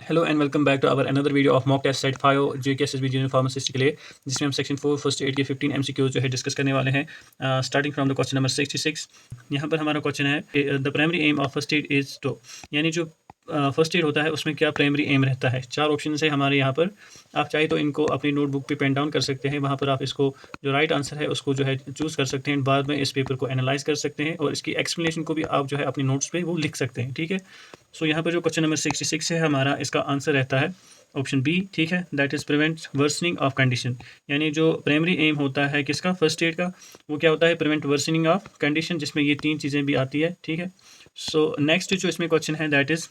Hello and welcome back to our another video of mock test set 5 JKSSB junior pharmacist के लिए, जिसमें हम section 4 first aid के 15 MCQ जो है डिस्कस करने वाले हैं। Starting from the question number 66। यहाँ पर हमारा क्वेश्चन है the primary aim of first aid is to, यानी जो फर्स्ट एड होता है उसमें क्या प्राइमरी एम रहता है। चार ऑप्शन है हमारे यहाँ पर। आप चाहे तो इनको अपनी नोटबुक पे पेन डाउन कर सकते हैं, वहाँ पर आप इसको जो राइट आंसर है उसको जो है चूज़ कर सकते हैं। बाद में इस पेपर को एनालाइज कर सकते हैं और इसकी एक्सप्लेनेशन को भी आप जो है अपनी नोट्स पे वो लिख सकते हैं, ठीक है। सो यहाँ पर जो क्वेश्चन नंबर 66 है हमारा, इसका आंसर रहता है ऑप्शन बी, ठीक है। That is prevent worsening of condition, यानी जो प्राइमरी एम होता है किसका, फर्स्ट एड का, वो क्या होता है, प्रिवेंट वर्सनिंग ऑफ कंडीशन, जिसमें ये तीन चीज़ें भी आती है, ठीक है। सो नेक्स्ट जो इसमें क्वेश्चन है दैट इज़,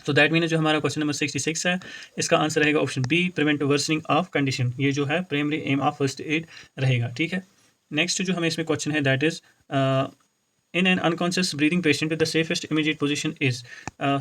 तो दैट मीन जो हमारा क्वेश्चन नंबर 66 है, इसका आंसर रहेगा option B, prevent worsening of condition. ये जो है primary aim of first aid रहेगा, ठीक है। नेक्स्ट जो हमें इसमें क्वेश्चन है that is in an unconscious breathing patient the safest immediate position is.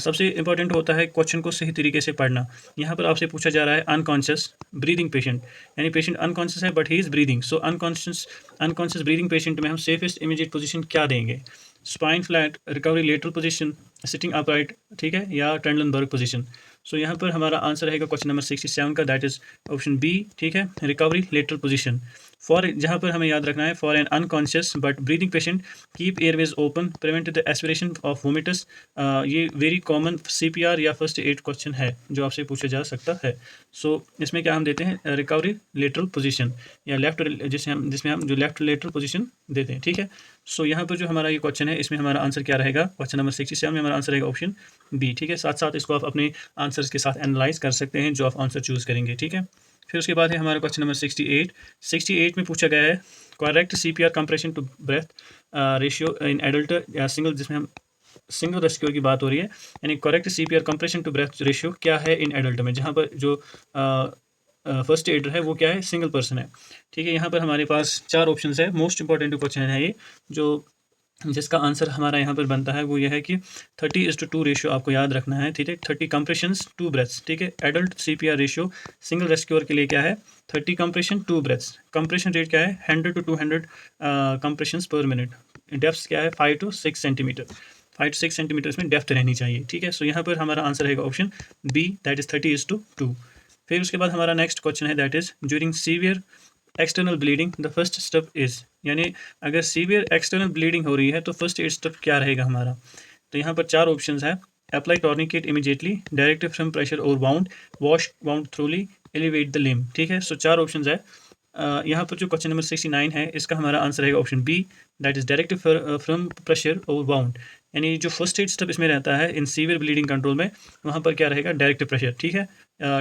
सबसे इंपॉर्टेंट होता है क्वेश्चन को सही तरीके से पढ़ना। यहाँ पर आपसे पूछा जा रहा है अनकॉन्शियस ब्रीदिंग पेशेंट, यानी पेशेंट अनकॉन्शियस है but he is breathing. So unconscious breathing patient में हम सेफेस्ट इमीडिएट पोजीशन क्या देंगे, spine flat, recovery lateral position, sitting upright, ठीक है, या ट्रेंडलनबर्ग पोजीशन। सो यहाँ पर हमारा आंसर रहेगा क्वेश्चन नंबर 67 का, दैट इज ऑप्शन बी, ठीक है, रिकवरी लेटरल पोजीशन। फॉर, जहाँ पर हमें याद रखना है, for an unconscious but breathing patient keep airways open, prevent the aspiration of vomitus. ये वेरी कॉमन CPR या फर्स्ट एड क्वेश्चन है जो आपसे पूछा जा सकता है। सो इसमें क्या हम देते हैं, रिकवरी लेटरल पोजीशन या लेफ्ट, जिसमें हम जो लेफ्ट लेटरल पोजीशन देते हैं, ठीक है। सो यहाँ पर जो हमारा ये क्वेश्चन है, इसमें हमारा आंसर क्या रहेगा, क्वेश्चन नंबर 67 में हमारा आंसर रहेगा ऑप्शन बी, ठीक है। साथ साथ इसको आप अपने आंसर्स के साथ एनालाइज कर सकते हैं जो आप आंसर चूज़ करेंगे, ठीक है। फिर उसके बाद है हमारा क्वेश्चन नंबर 68 में पूछा गया है correct CPR compression to breath ratio in adult या सिंगल, जिसमें हम सिंगल रेस्क्योर की बात हो रही है, यानी correct CPR compression to breath ratio क्या है इन एडल्ट में, जहाँ पर जो फर्स्ट एडर है वो क्या है, सिंगल पर्सन है, ठीक है। यहाँ पर हमारे पास चार ऑप्शन है। मोस्ट इंपॉर्टेंट क्वेश्चन है ये, जो जिसका आंसर हमारा यहाँ पर बनता है वो यह है कि 30:2 रेशियो आपको याद रखना है, ठीक है। 30 कंप्रेशंस 2 ब्रेथ्स, ठीक है। Adult CPR ratio single rescuer के लिए क्या है, 30 कंप्रेशन 2 ब्रेथ्स। कंप्रेशन रेट क्या है, 100 to 200 कंप्रेशंस पर मिनट। डेप्थ क्या है, 5 to 6 सेंटीमीटर। 5 to 6 सेंटीमीटर इसमें डेप्थ रहनी चाहिए, ठीक है। सो यहाँ पर हमारा आंसर रहेगा ऑप्शन बी, दैट इज 30:2। फिर उसके बाद हमारा नेक्स्ट क्वेश्चन है that is during severe external bleeding the first step is, यानी अगर सीवियर एक्सटर्नल ब्लीडिंग हो रही है तो फर्स्ट एड स्टेप क्या रहेगा हमारा। तो यहाँ पर चार ऑप्शंस है, apply tourniquet immediately, directive from pressure और wound, wash wound thoroughly, elevate the limb, ठीक है। सो चार ऑप्शंस है। यहाँ पर जो क्वेश्चन नंबर 69 है, इसका हमारा आंसर रहेगा option B, that is directive from pressure और वाउंड, यानी जो फर्स्ट एड स्टेप इसमें रहता है इन सीवियर ब्लीडिंग कंट्रोल में, वहाँ पर क्या रहेगा, डायरेक्टिव प्रेशर, ठीक है।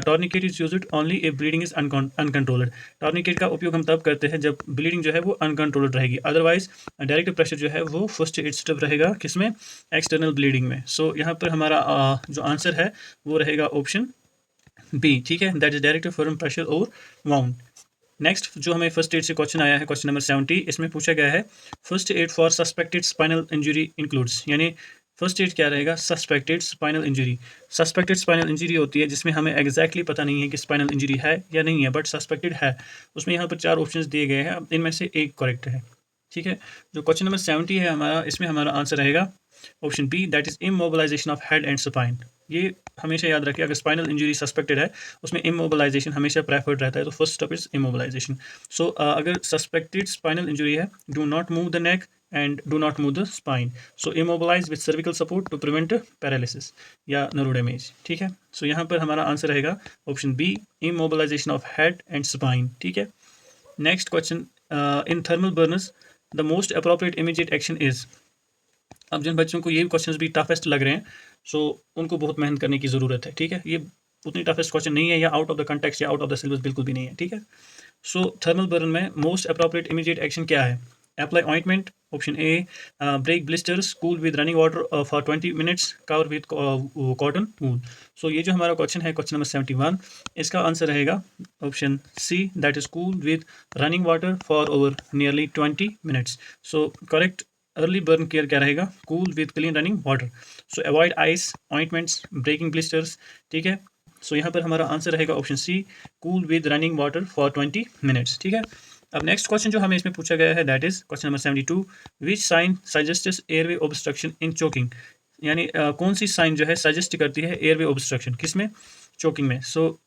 Tourniquet is used only if bleeding is uncontrolled. Tourniquet का उपयोग हम तब करते हैं जब ब्लीडिंग जो है वो अनकंट्रोल्ड रहेगी, अदरवाइज डायरेक्टिव प्रेशर जो है वो फर्स्ट एड स्टेप रहेगा किसमें, एक्सटर्नल ब्लीडिंग में। सो यहाँ पर हमारा जो आंसर है वो रहेगा ऑप्शन बी, ठीक है, that is directive from pressure और वाउंड। नेक्स्ट जो हमें फर्स्ट एड से क्वेश्चन आया है, क्वेश्चन नंबर 70, इसमें पूछा गया है first aid for suspected spinal injury includes, यानी फर्स्ट एड क्या रहेगा, suspected spinal injury. Suspected spinal injury होती है जिसमें हमें एग्जैक्टली पता नहीं है कि स्पाइनल इंजरी है या नहीं है, बट सस्पेक्टेड है। उसमें यहाँ पर चार ऑप्शंस दिए गए हैं, इनमें से एक करेक्ट है, ठीक है। जो क्वेश्चन नंबर 70 है हमारा, इसमें हमारा आंसर रहेगा option B, that is immobilisation of head and spine. ये हमेशा याद रखिए, अगर स्पाइनल इंजरी सस्पेक्टेड है उसमें इमोबिलाइजेशन हमेशा प्रेफर्ड रहता है, तो first step is immobilisation. So अगर सस्पेक्टेड स्पाइनल इंजरी है, do not move the neck and do not move the spine. So immobilise with cervical support to prevent paralysis या nerve damage, ठीक है। So यहाँ पर हमारा आंसर रहेगा option B, immobilisation of head and spine, ठीक है। Next question, in thermal burners the most appropriate immediate action is. अब जिन बच्चों को ये क्वेश्चंस भी टफेस्ट लग रहे हैं, सो उनको बहुत मेहनत करने की ज़रूरत है, ठीक है। ये उतनी टफेस्ट क्वेश्चन नहीं है, या आउट ऑफ द कंटेक्स्ट या आउट ऑफ द सिलेबस बिल्कुल भी नहीं है, ठीक है। सो थर्मल बर्न में मोस्ट अप्रोप्रिएट इमीडिएट एक्शन क्या है, apply ointment, option A, break blisters, cool with running water for 20 minutes, cover with cotton wool. So ये जो हमारा क्वेश्चन है, क्वेश्चन नंबर 71, इसका आंसर रहेगा option C, that is cool with running water for over nearly 20 minutes. So correct early burn care क्या रहेगा, cool with clean running water. So avoid ice, ointments, breaking blisters, ठीक है। So यहाँ पर हमारा answer रहेगा option C, cool with running water for 20 minutes, ठीक है। अब नेक्स्ट क्वेश्चन जो हमें इसमें पूछा गया है that is question number 72, which sign suggests airway obstruction in choking. यानी कौन सी साइन जो है सजेस्ट करती है एयरवे ऑब्स्ट्रक्शन, किस में, चोकिंग में। सो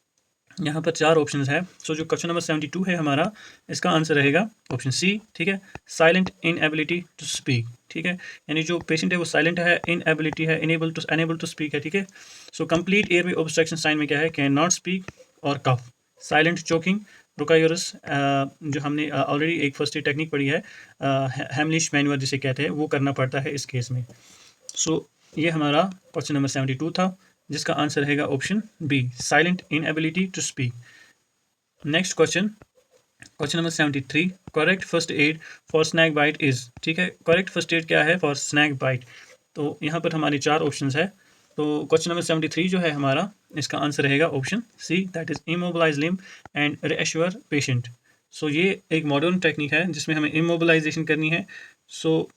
यहाँ पर 4 ऑप्शंस है। सो जो क्वेश्चन नंबर 72 है हमारा, इसका आंसर रहेगा ऑप्शन सी, ठीक है, साइलेंट इनएबिलिटी टू स्पीक, ठीक है, यानी जो पेशेंट है वो साइलेंट है, इनएबिलिटी है, अनेबल टू स्पीक है, ठीक है। So complete airway obstruction sign में क्या है, कैन नॉट स्पीक और कफ, साइलेंट चोकिंग, रोकायोरस, जो हमने ऑलरेडी एक फर्स्ट एड टेक्निक पढ़ी है, हेमलिश मैनुअर जिसे कहते हैं, वो करना पड़ता है इस केस में। सो ये हमारा क्वेश्चन नंबर 72 था, जिसका आंसर रहेगा option B, silent inability to speak. Next question, question number 73, correct first aid for snake bite is, ठीक है, करेक्ट फर्स्ट एड क्या है फॉर स्नैक बाइट। तो यहाँ पर हमारी 4 ऑप्शंस है। तो क्वेश्चन नंबर 73 जो है हमारा, इसका आंसर रहेगा option C, that is immobilize limb and reassure patient. So ये एक मॉडर्न टेक्निक है जिसमें हमें इमोबिलाइजेशन करनी है। सो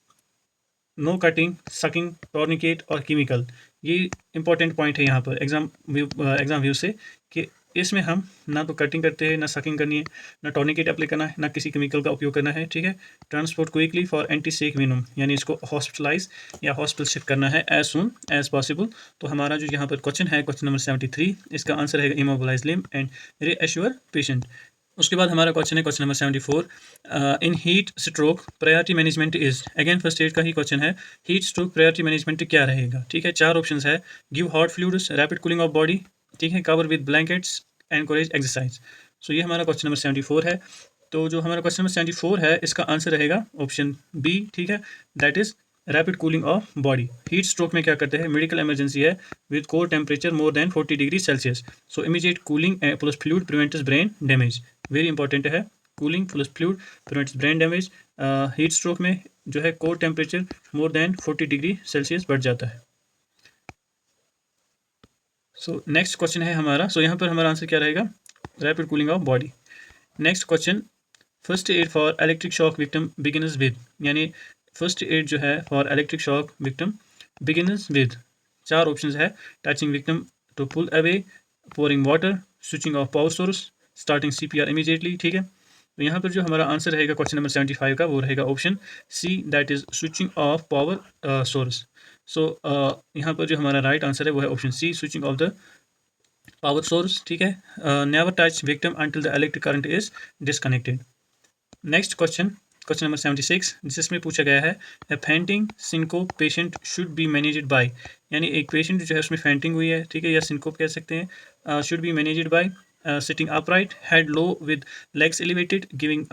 नो कटिंग, सकिंग, टॉर्निकेट और केमिकल, ये इंपॉर्टेंट पॉइंट है यहाँ पर एग्जाम व्यू से, कि इसमें हम ना तो कटिंग करते हैं, ना सकिंग करनी है, ना टॉर्निकेट अप्लाई करना है, ना किसी केमिकल का उपयोग करना है, ठीक है। Transport quickly for anti snake venom, यानी इसको हॉस्पिटलाइज या हॉस्पिटल शिफ्ट करना है एज सुन एज पॉसिबल। तो हमारा जो यहाँ पर क्वेश्चन है, क्वेश्चन नंबर 73, इसका आंसर है इमोबिलाइज लिम्ब एंड रीएश्योर पेशेंट। उसके बाद हमारा क्वेश्चन है question number 74, in heat stroke priority management is, again first aid का ही क्वेश्चन है, हीट स्ट्रोक प्रायोरिटी मैनेजमेंट क्या रहेगा, ठीक है। 4 ऑप्शंस है, give hot fluids, rapid cooling of body, ठीक है, cover with blankets, encourage exercise. So ये हमारा क्वेश्चन नंबर 74 है। तो जो हमारा क्वेश्चन नंबर 74 है, इसका आंसर रहेगा ऑप्शन बी, ठीक है, that is rapid cooling of body. Heat stroke में क्या करते हैं, मेडिकल इमरजेंसी है with core temperature more than 40 degree Celsius, so immediate cooling plus fluid prevents brain damage, very important है, cooling plus fluid prevents brain damage. Heat stroke में जो है core temperature more than 40 degree Celsius बढ़ जाता है। So next question है हमारा, सो यहाँ पर हमारा आंसर क्या रहेगा, rapid cooling of body. Next question, first aid for electric shock victim beginners with, यानी फर्स्ट एड जो है for electric shock victim beginners with, 4 options है, touching victim to pull away, pouring water, switching off power source, starting CPR immediately, ठीक है। तो यहाँ पर जो हमारा आंसर रहेगा क्वेश्चन नंबर 75 का, वो रहेगा option C, that is switching off power source. So यहाँ पर जो हमारा राइट आंसर है वो है option C, switching off the power source, ठीक है। Never touch victim until the electric current is disconnected. Next question, question number 76, जिसमें पूछा गया है, a fainting syncope patient should be managed by, यानी एक पेशेंट जो है उसमें फेंटिंग हुई है, ठीक है, या सिंकोप कह सकते हैं, should be managed bye sitting upright, head low with legs elevated, giving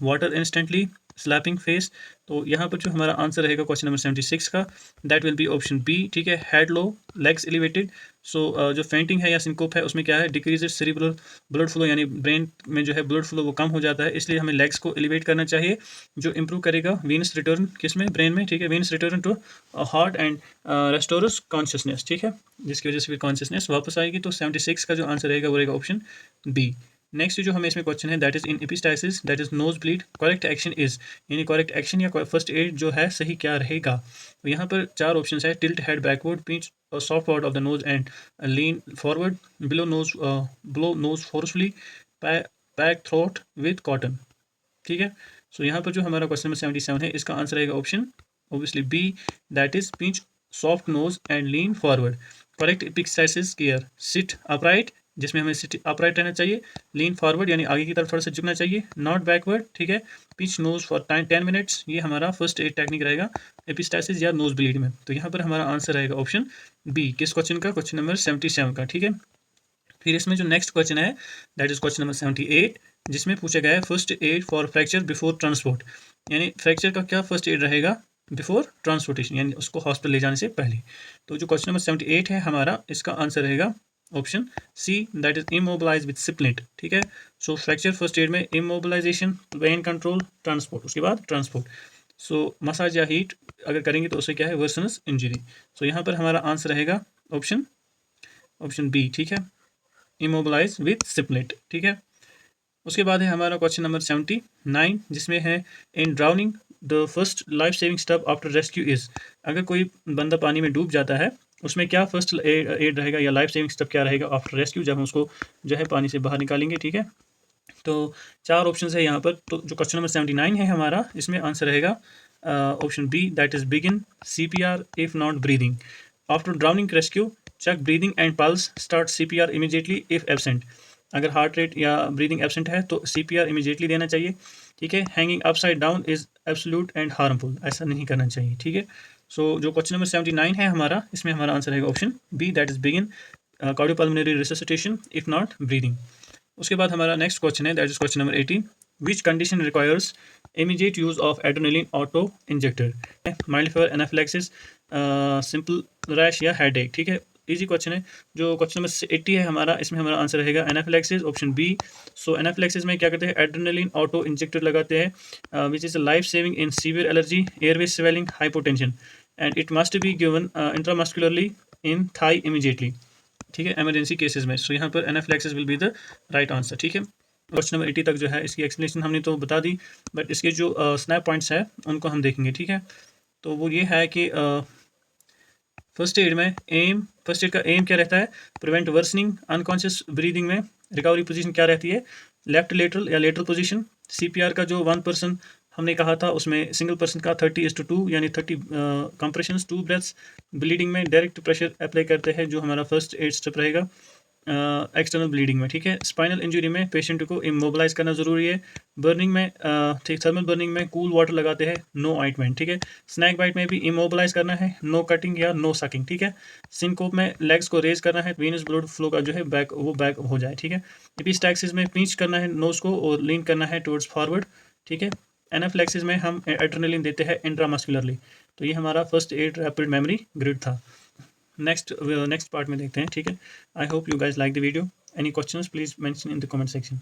water instantly, slapping face. तो यहाँ पर जो हमारा आंसर रहेगा क्वेश्चन नंबर 76 का, that will be option B, ठीक है, head low, legs elevated. So जो फेंटिंग है या सिंकोप है, उसमें क्या है, डिक्रीज सेरिब्रल ब्लड फ्लो, यानी ब्रेन में जो है ब्लड फ्लो वो कम हो जाता है, इसलिए हमें लेग्स को एलिवेट करना चाहिए, जो इंप्रूव करेगा वीनस रिटर्न, किस में, ब्रेन में, ठीक है, venous return to heart and restores consciousness, ठीक है, जिसकी वजह से फिर कॉन्शियसनेस वापस आएगी। तो 76 का जो आंसर रहेगा वो रहेगा ऑप्शन बी। नेक्स्ट जो हमें इसमें क्वेश्चन है, that is in epistaxis, that is nose bleed, correct action is, यानी करेक्ट एक्शन या फर्स्ट एड जो है सही क्या रहेगा। तो यहाँ पर 4 ऑप्शंस है, tilt head backward, pinch soft part of the nose and lean forward, blow nose forcefully, pack throat with cotton, ठीक है। सो यहाँ पर जो हमारा क्वेश्चन नंबर 77 है, इसका आंसर रहेगा option obviously B, that is pinch soft nose and lean forward. Correct epistaxis care, sit upright, जिसमें हमें सिट अपराइट रहना चाहिए, लीन फॉरवर्ड यानी आगे की तरफ थोड़ा सा झुकना चाहिए, नॉट बैकवर्ड, ठीक है, पिच नोज फॉर 10 मिनट्स, ये हमारा फर्स्ट एड टेक्निक रहेगा एपिस्टाइसिस या नोज ब्लीड में। तो यहाँ पर हमारा आंसर रहेगा ऑप्शन बी, किस क्वेश्चन का, क्वेश्चन नंबर 77 का, ठीक है। फिर इसमें जो नेक्स्ट क्वेश्चन है, दैट इज क्वेश्चन नंबर 78, जिसमें पूछा गया है first aid for fracture before transport, यानी फ्रैक्चर का क्या फर्स्ट एड रहेगा बिफोर ट्रांसपोर्टेशन, यानी उसको हॉस्पिटल ले जाने से पहले। तो जो क्वेश्चन नंबर 78 है हमारा, इसका आंसर रहेगा option C, that is immobilize with splint, ठीक है। सो फ्रैक्चर फर्स्ट एड में इमोबिलाइजेशन, पेन कंट्रोल, ट्रांसपोर्ट, उसके बाद ट्रांसपोर्ट। सो मसाज या हीट अगर करेंगे तो उससे क्या है, वर्सनस इंजरी। सो यहाँ पर हमारा आंसर रहेगा ऑप्शन बी, ठीक है, इमोबिलाइज विथ सिपनेट, ठीक है। उसके बाद है हमारा क्वेश्चन नंबर 79, जिसमें है, in drowning the first life saving step after rescue is, अगर कोई बंदा पानी में डूब जाता है, उसमें क्या फर्स्ट एड रहेगा या लाइफ सेविंग स्टेप क्या रहेगा आफ्टर रेस्क्यू, जब हम उसको जो है पानी से बाहर निकालेंगे, ठीक है। तो 4 ऑप्शन है यहाँ पर। तो जो क्वेश्चन नंबर 79 है हमारा, इसमें आंसर रहेगा option B, that is begin CPR if not breathing. After drowning rescue check breathing and pulse, start CPR immediately if absent. अगर हार्ट रेट या ब्रीदिंग एबसेंट है तो CPR इमीडिएटली देना चाहिए, ठीक है। Hanging upside down is absolute and harmful, ऐसा नहीं करना चाहिए, ठीक है। सो जो क्वेश्चन नंबर 79 है हमारा, इसमें हमारा आंसर रहेगा option B, that is begin cardiopulmonary resuscitation if not breathing. उसके बाद हमारा नेक्स्ट क्वेश्चन है, that is question number 18, which condition requires immediate use of adrenaline auto injector. Mild fever, anaphylaxis, simple rash या headache, ठीक है। Easy question है। जो question number 80 है हमारा, इसमें हमारा आंसर रहेगा anaphylaxis, option B. So anaphylaxis में क्या करते हैं, एड्रेनलिन ऑटो इंजेक्टर लगाते हैं, which is life saving in severe allergy, airway swelling, hypotension, and it must be given intramuscularly in thigh immediately, ठीक है, इमरजेंसी केसेस में। सो यहाँ पर anaphylaxis will be the right answer, ठीक है। Question number 80 तक जो है इसकी एक्सप्लेनेशन हमने तो बता दी, बट इसके जो स्नैप पॉइंट्स हैं उनको हम देखेंगे, ठीक है। तो वो ये है कि फर्स्ट एड का एम क्या रहता है, प्रिवेंट वर्सनिंग। अनकॉन्शियस ब्रीदिंग में रिकवरी पोजीशन क्या रहती है, लेफ्ट लेटरल या लेटरल पोजीशन। CPR का जो 1% हमने कहा था, उसमें सिंगल पर्सन का 30:2 यानी 30 कंप्रेशन, 2 ब्रेथ्स। ब्लीडिंग में डायरेक्ट प्रेशर अप्लाई करते हैं, जो हमारा फर्स्ट एड स्टेप रहेगा एक्सटर्नल ब्लीडिंग में, ठीक है। स्पाइनल इंजरी में पेशेंट को इमोबलाइज करना जरूरी है। बर्निंग में ठीक, थर्मल बर्निंग में कूल वाटर लगाते हैं, नो ऑइंटमेंट, ठीक है। स्नैक बाइट में भी इमोबलाइज करना है, नो कटिंग या नो सकिंग, ठीक है। सिंकोप में लेग्स को रेज करना है, वीनस ब्लड फ्लो का जो है बैक हो जाए, ठीक है। एपिस्टैक्सिस में पिंच करना है नोज को और लीन करना है टुवर्ड्स फॉरवर्ड, ठीक है। एनाफिलैक्सिस में हम एड्रेनलिन देते हैं इंट्रामस्कुलरली। तो ये हमारा first aid rapid memory grid था। नेक्स्ट पार्ट में देखते हैं, ठीक है। I hope you guys like the video. Any questions please mention in the comment section.